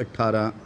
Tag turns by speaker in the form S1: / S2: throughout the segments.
S1: 18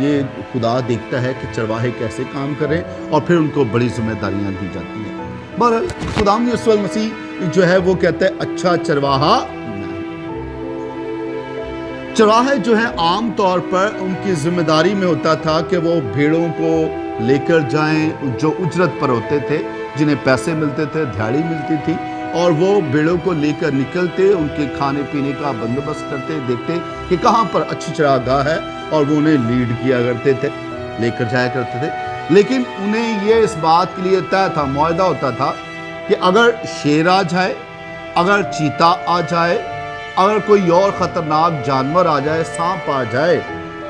S1: یہ خدا دیکھتا ہے کہ چرواہے کیسے کام کریں اور پھر ان کو بڑی ذمہ داریاں دی جاتی ہیں. بہرحال خدا یسوع المسیح جو ہے وہ کہتا ہے اچھا چرواہا. چرواہے جو ہیں عام طور پر ان کی ذمہ داری میں ہوتا تھا کہ وہ بھیڑوں کو لے کر جائیں جو اجرت پر ہوتے تھے, جنہیں پیسے ملتے تھے, دھیاڑی ملتی تھی, اور وہ بھیڑوں کو لے کر نکلتے, ان کے کھانے پینے کا بندوبست کرتے, دیکھتے کہ کہاں پر اچھی چراگاہ ہے اور وہ انہیں لیڈ کیا کرتے تھے, لے کر جایا کرتے تھے. لیکن انہیں یہ اس بات کے لیے طے تھا, معاہدہ ہوتا تھا کہ اگر شیر آ جائے, اگر چیتا آ جائے, اگر کوئی اور خطرناک جانور آ جائے, سانپ آ جائے,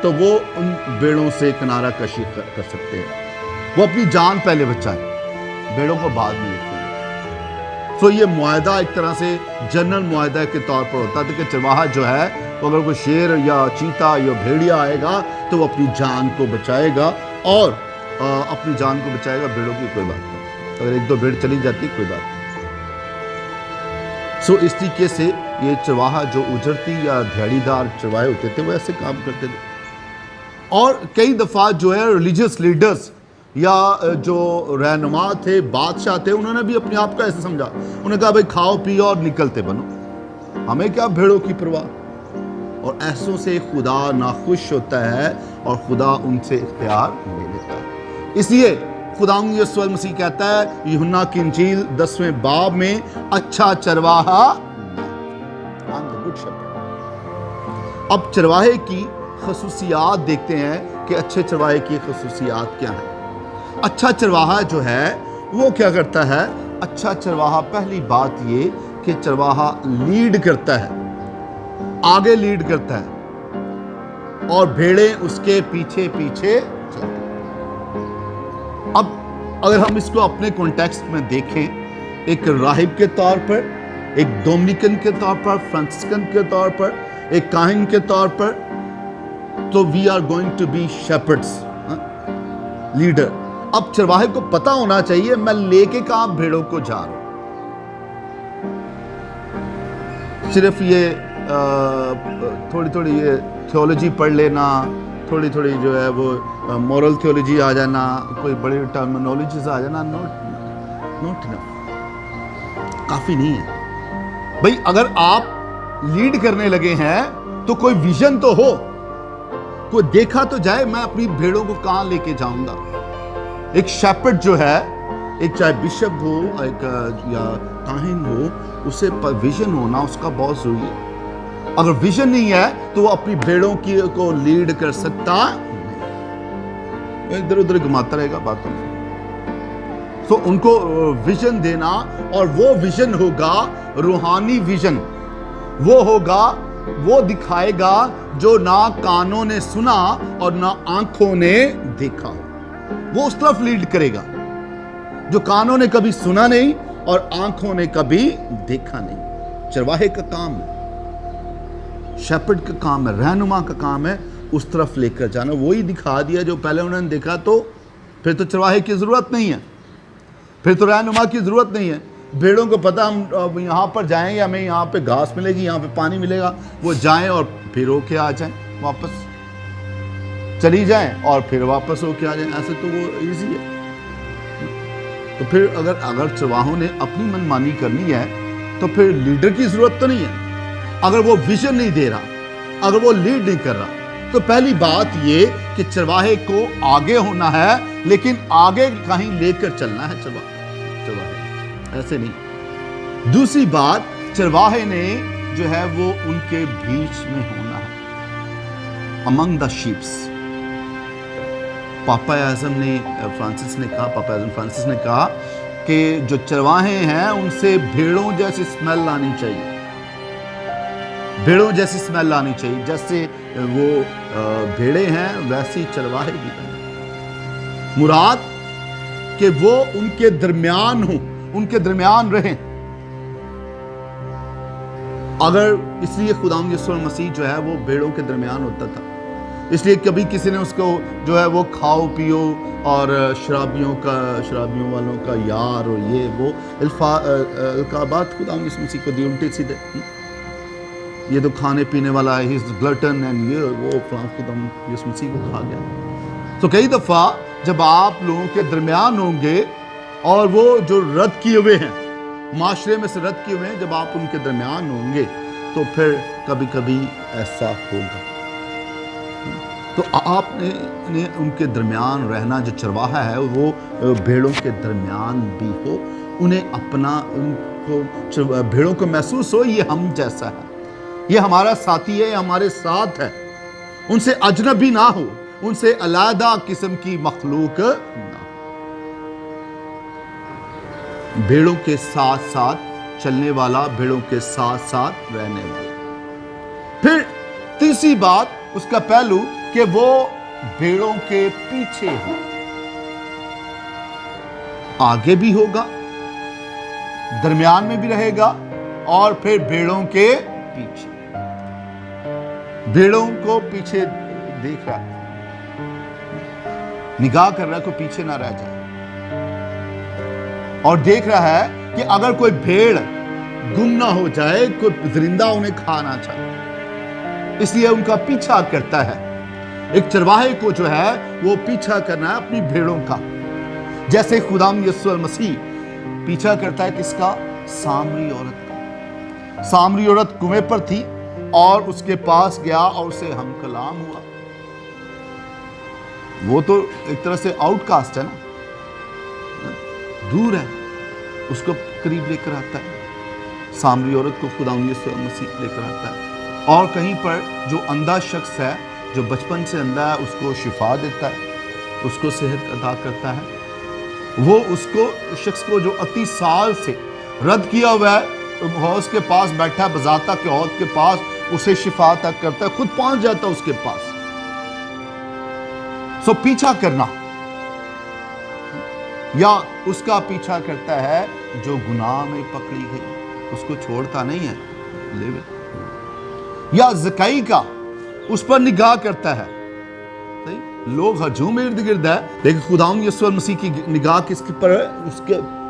S1: تو وہ ان بیڑوں سے کنارہ کشی کر سکتے ہیں. وہ اپنی جان پہلے بچائیں, بیڑوں کو بعد میں دیکھیں. تو یہ معاہدہ ایک طرح سے جنرل معاہدہ کے طور پر ہوتا تھا کہ چرواہا جو ہے اگر کوئی شیر یا چیتا یا بھیڑیا آئے گا تو وہ اپنی جان کو بچائے گا, اور اپنی جان کو بچائے گا, بیڑوں کی کوئی بات نہیں. اگر ایک دو بھیڑ چلی جاتی کوئی بات نہیں. اس طریقے سے یہ چرواہا جو اجرتی یا دھیاڑی دار چرواہے ہوتے تھے وہ ایسے کام کرتے تھے. اور کئی دفعہ جو ہے ریلیجیس لیڈرز یا جو رہنما تھے, بادشاہ تھے, انہوں نے بھی اپنے آپ کو ایسے سمجھا, انہوں نے کہا بھائی کھاؤ پیو اور نکلتے بنو, ہمیں کیا بھیڑوں کی پرواہ. اور ایسوں سے خدا ناخوش ہوتا ہے اور خدا ان سے اختیار لے لیتا ہے. اس لیے خدا یسوع المسیح کہتا ہے یوحنا کی انجیل 10ویں باب میں, اچھا چرواہا. اب چرواہے کی خصوصیات دیکھتے ہیں کہ اچھے چرواہے کی خصوصیات کیا ہیں. اچھا چرواہا جو ہے وہ کیا کرتا ہے؟ اچھا چرواہا, پہلی بات یہ کہ چرواہا لیڈ کرتا ہے, آگے لیڈ کرتا ہے, اور بھیڑیں اس کے پیچھے پیچھے چلتی. اب اگر ہم اس کو اپنے کانٹیکسٹ میں دیکھیں, ایک راہب کے طور پر, ایک ڈومینیکن کے طور پر, فرانسسکن کے طور پر, ایک کاہن کے طور پر, تو we are going to be shepherds, leader. اب چرواہے کو پتا ہونا چاہیے میں لے کے کہاں بھیڑوں کو جا رہا ہوں. صرف یہ تھوڑی تھوڑی یہ تھیولوجی پڑھ لینا, تھوڑی تھوڑی جو ہے وہ مورل تھیولوجی آ جانا, کوئی بڑی ٹرمینالوجیز آ جانا, نوٹ کافی نہیں ہے. بھئی اگر آپ لیڈ کرنے لگے ہیں تو کوئی ویژن تو ہو, کوئی دیکھا تو جائے میں اپنی بھیڑوں کو کہاں لے کے جاؤں گا. ایک شیپرڈ جو ہے, ایک چاہے بشپ ہو ایک یا کاہن ہو, اسے ویژن ہونا اس کا بہت ضروری ہے. اگر ویژن نہیں ہے تو وہ اپنی بھیڑوں کی کو لیڈ کر سکتا نہیں, ادھر ادھر گھماتا رہے گا باتوں میں. تو ان کو ویژن دینا, اور وہ ویژن ہوگا روحانی ویژن, وہ ہوگا, وہ دکھائے گا جو نہ کانوں نے سنا اور نہ آنکھوں نے دیکھا. وہ اس طرف لیڈ کرے گا جو کانوں نے کبھی سنا نہیں اور آنکھوں نے کبھی دیکھا نہیں. چرواہے کا کام ہے, شیپرڈ کا کام ہے, رہنما کا کام ہے اس طرف لے کر جانا. وہی دکھا دیا جو پہلے انہوں نے دیکھا, تو پھر تو چرواہے کی ضرورت نہیں ہے, پھر تو رہنما کی ضرورت نہیں ہے. بھیڑوں کو پتا ہم یہاں پر جائیں گے, ہمیں یہاں پہ گھاس ملے گی, یہاں پہ پانی ملے گا, وہ جائیں اور پھر ہو کے آ جائیں, واپس چلی جائیں اور پھر واپس ہو کے آ جائیں. ایسے تو وہ ایزی ہے. تو پھر اگر چرواہوں نے اپنی من مانی کرنی ہے تو پھر لیڈر کی ضرورت تو نہیں ہے. اگر وہ ویژن نہیں دے رہا, اگر وہ لیڈ نہیں کر رہا, تو پہلی بات یہ کہ چرواہے کو آگے ہونا ہے, لیکن آگے کہیں لے کر چلنا ہے چرواہے, ایسے نہیں. دوسری بات, چرواہے نے جو ہے وہ ان کے بیچ میں ہونا ہے, among the sheep. Papa Azam Francis نے کہا کہ جو چرواہے ہیں ان سے بھیڑوں جیسی سمیل آنی چاہیے, بھیڑوں جیسی سمیل آنی چاہیے. جیسے وہ بھیڑے ہیں ویسی چرواہے بھی ہیں. مراد کہ وہ ان کے درمیان ہوں, ان کے درمیان رہیں. اگر اس لیے خداوند یسوع مسیح جو ہے وہ بھیڑوں کے درمیان ہوتا تھا, اس لیے کبھی کسی نے اس کو جو ہے وہ کھاؤ پیو اور شرابیوں والوں کا یار اور یہ وہ القابات خداوند یسوع مسیح کو دی الٹے سیدھے. یہ تو کھانے پینے والا ہے, گلٹن اینڈ یہ وہ فلاں خدام یسوع مسیح کو کھا گیا. تو کئی دفعہ جب آپ لوگوں کے درمیان ہوں گے اور وہ جو رد کیے ہوئے ہیں, معاشرے میں سے رد کیے ہوئے ہیں, جب آپ ان کے درمیان ہوں گے تو پھر کبھی کبھی ایسا ہوگا. تو آپ نے ان کے درمیان رہنا, جو چرواہا ہے وہ بھیڑوں کے درمیان بھی ہو, انہیں اپنا, ان کو بھیڑوں کو محسوس ہو یہ ہم جیسا ہے, یہ ہمارا ساتھی ہے, یہ ہمارے ساتھ ہے, ان سے اجنبی نہ ہو, ان سے علیحدہ قسم کی مخلوق نہ ہو. بھیڑوں کے ساتھ ساتھ چلنے والا, بھیڑوں کے ساتھ ساتھ رہنے والا. پھر تیسری بات, اس کا پہلو کہ وہ بھیڑوں کے پیچھے ہو, آگے بھی ہوگا, درمیان میں بھی رہے گا, اور پھر بھیڑوں کے پیچھے, بھیڑوں کو پیچھے دیکھ رہا ہے, نگاہ کر رہا ہے کوئی پیچھے نہ رہ جائے, اور دیکھ رہا ہے کہ اگر کوئی بھیڑ گم نہ ہو جائے, کوئی درندہ انہیں کھا نہ چاہے, اس لیے ان کا پیچھا کرتا ہے. ایک چرواہے کو جو ہے وہ پیچھا کرنا ہے اپنی بھیڑوں کا, جیسے خداوند یسوع مسیح پیچھا کرتا ہے کس کا؟ سامری عورت کا. سامری عورت کنویں پر تھی اور اس کے پاس گیا اور اسے ہم کلام ہوا. وہ تو ایک طرح سے آؤٹ کاسٹ ہے نا, دور ہے, اس کو قریب لے کر آتا ہے. سامری عورت کو خداوند یسوع مسیح لے کر آتا ہے. اور کہیں پر جو اندھا شخص ہے, جو بچپن سے اندھا ہے, اس کو شفا دیتا ہے, اس کو صحت عطا کرتا ہے. وہ اس کو, شخص کو جو 30 سال سے رد کیا ہوا ہے, حوض کے پاس بیٹھا ہے, بذاتہ کے حوض کے پاس, اسے شفا عطا کرتا ہے, خود پہنچ جاتا ہے اس کے پاس. سو پیچھا کرنا, یا اس کا پیچھا کرتا ہے جو گناہ میں پکڑی گئی, اس کو چھوڑتا نہیں ہے, لے. یا زکائی کا, اس پر نگاہ کرتا ہے. لوگ ہجوم ارد گرد ہے, لیکن خداوند یسوع مسیح کی نگاہ کس پر ہے؟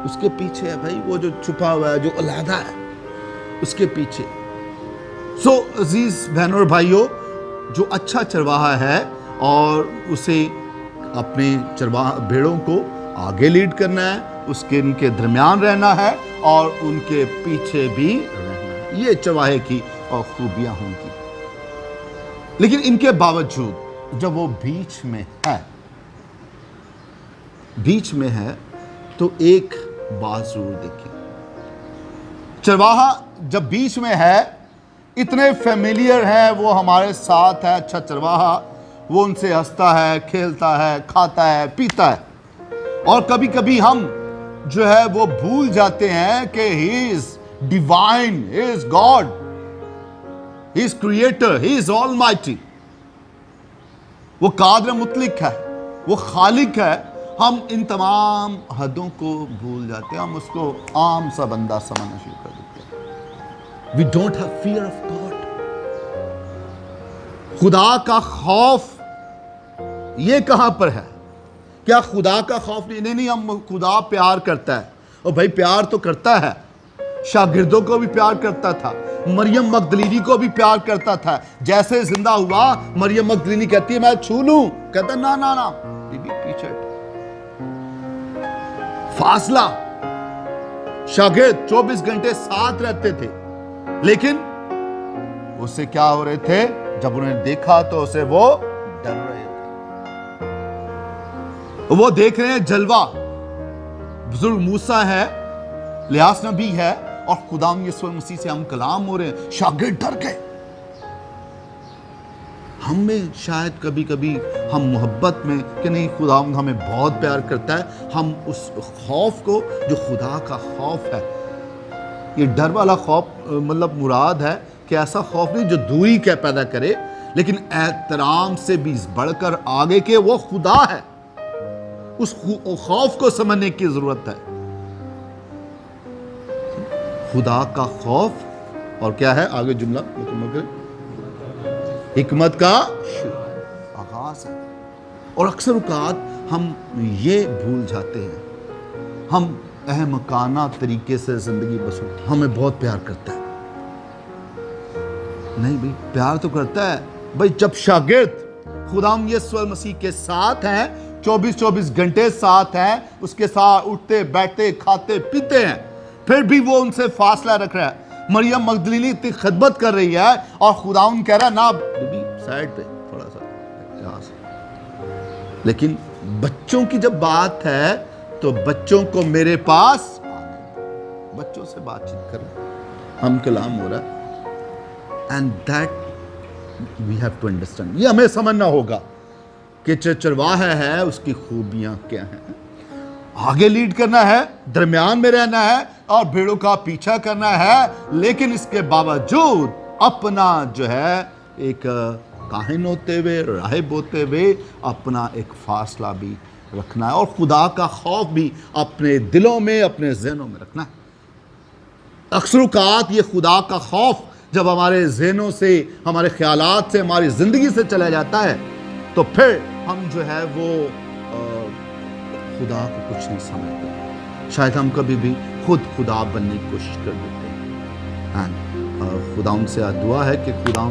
S1: اس کے پیچھے ہے بھائی, وہ جو چھپا ہوا ہے, جو علیحدہ ہے, اس کے پیچھے. سو عزیز بہنوں اور بھائیوں, جو اچھا چرواہا ہے اور اسے اپنے بھیڑوں کو آگے لیڈ کرنا ہے, ان کے درمیان رہنا ہے اور ان کے پیچھے بھی رہنا ہے. یہ چرواہے کی اور خوبیاں ہوں گی. لیکن ان کے باوجود جب وہ بیچ میں ہے تو ایک بات ضرور دیکھیں. چرواہا جب بیچ میں ہے, اتنے فیملیئر ہے, وہ ہمارے ساتھ ہے, اچھا چرواہا, وہ ان سے ہنستا ہے, کھیلتا ہے, کھاتا ہے, پیتا ہے. اور کبھی کبھی ہم جو ہے وہ بھول جاتے ہیں کہ he is divine, he is God, he is creator, he is almighty. وہ قادر مطلق ہے, وہ خالق ہے. ہم ان تمام حدوں کو بھول جاتے ہیں, ہم اس کو عام سا بندہ سمجھنا شروع کر دیتے ہیں. We don't have fear of God. خدا کا خوف یہ کہاں پر ہے؟ کیا خدا کا خوف نہیں, ہم خدا پیار کرتا ہے. اور بھائی پیار تو کرتا ہے, شاگردوں کو بھی پیار کرتا تھا, مریم مگدلینی کو بھی پیار کرتا تھا. جیسے زندہ ہوا, مریم مگدلینی کہتی ہے میں چھو لوں, کہتا نا بی بی پیچھے. فاصلہ, شاگرد 24 گھنٹے ساتھ رہتے تھے, لیکن اس سے کیا ہو رہے تھے؟ جب انہوں نے دیکھا تو اسے وہ ڈر رہے تھے. وہ دیکھ رہے ہیں جلوہ, بزرگ موسیٰ ہے, الیاس نبی ہے, اور خداوند یسوع مسیح سے ہم کلام ہو رہے ہیں. شاگرد ڈر گئے. ہم میں شاید کبھی کبھی ہم محبت میں کہ نہیں خداوند ہمیں بہت پیار کرتا ہے, ہم اس خوف کو جو خدا کا خوف ہے, یہ ڈر والا خوف مطلب مراد ہے کہ ایسا خوف نہیں جو دوری کا پیدا کرے, لیکن احترام سے بھی بڑھ کر آگے کہ وہ خدا ہے. اس خوف کو سمجھنے کی ضرورت ہے. خدا کا خوف, اور کیا ہے آگے جملہ مکمل کریں, حکمت کا آغاز ہے. اور اکثر اوقات ہم یہ بھول جاتے ہیں, ہم احمقانہ طریقے سے زندگی بسرتے. ہمیں بہت پیار کرتا ہے, نہیں بھائی پیار تو کرتا ہے بھائی. جب شاگرد خدا یسوع مسیح کے ساتھ ہیں, 24 گھنٹے ساتھ ہیں, اس کے ساتھ اٹھتے بیٹھتے کھاتے پیتے ہیں, پھر بھی وہ ان سے فاصلہ رکھ رہا ہے. مریم مگدلینی اتنی خدمت کر رہی ہے اور خداوند کہہ رہا ہے نا بیبی سائڈ پہ تھوڑا سا یہاں سے. لیکن بچوں کی جب بات ہے تو بچوں کو میرے پاس آنے, بچوں سے بات چیت کرنا, ہم کلام ہو رہا ہے. And that we have to understand. یہ ہمیں سمجھنا ہوگا کہ چرواہا ہے اس کی خوبیاں کیا ہیں. آگے لیڈ کرنا ہے, درمیان میں رہنا ہے اور بھیڑوں کا پیچھا کرنا ہے, لیکن اس کے باوجود اپنا جو ہے ایک کاہن ہوتے ہوئے, راہب ہوتے ہوئے اپنا ایک فاصلہ بھی رکھنا ہے, اور خدا کا خوف بھی اپنے دلوں میں اپنے ذہنوں میں رکھنا ہے. اکثر اوقات یہ خدا کا خوف جب ہمارے ذہنوں سے, ہمارے خیالات سے, ہماری زندگی سے چلا جاتا ہے تو پھر ہم جو ہے وہ خدا کو کچھ نہیں سمجھتے. شاید ہم کبھی بھی خود خدا بننے کی کوشش کر دیتے ہیں. خدا ان سے دعا ہے کہ خدا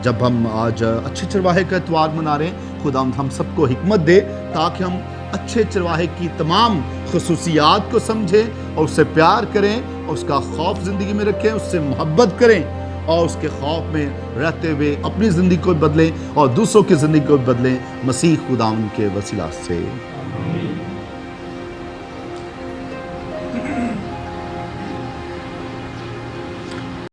S1: جب ہم آج اچھے چرواہے کا اتوار منا رہے ہیں, خدا ہم سب کو حکمت دے تاکہ ہم اچھے چرواہے کی تمام خصوصیات کو سمجھیں اور اس سے پیار کریں اور اس کا خوف زندگی میں رکھیں, اس سے محبت کریں اور اس کے خوف میں رہتے ہوئے اپنی زندگی کو بدلیں اور دوسروں کی زندگی کو بدلیں. مسیح خدا ان کے وسیلہ سے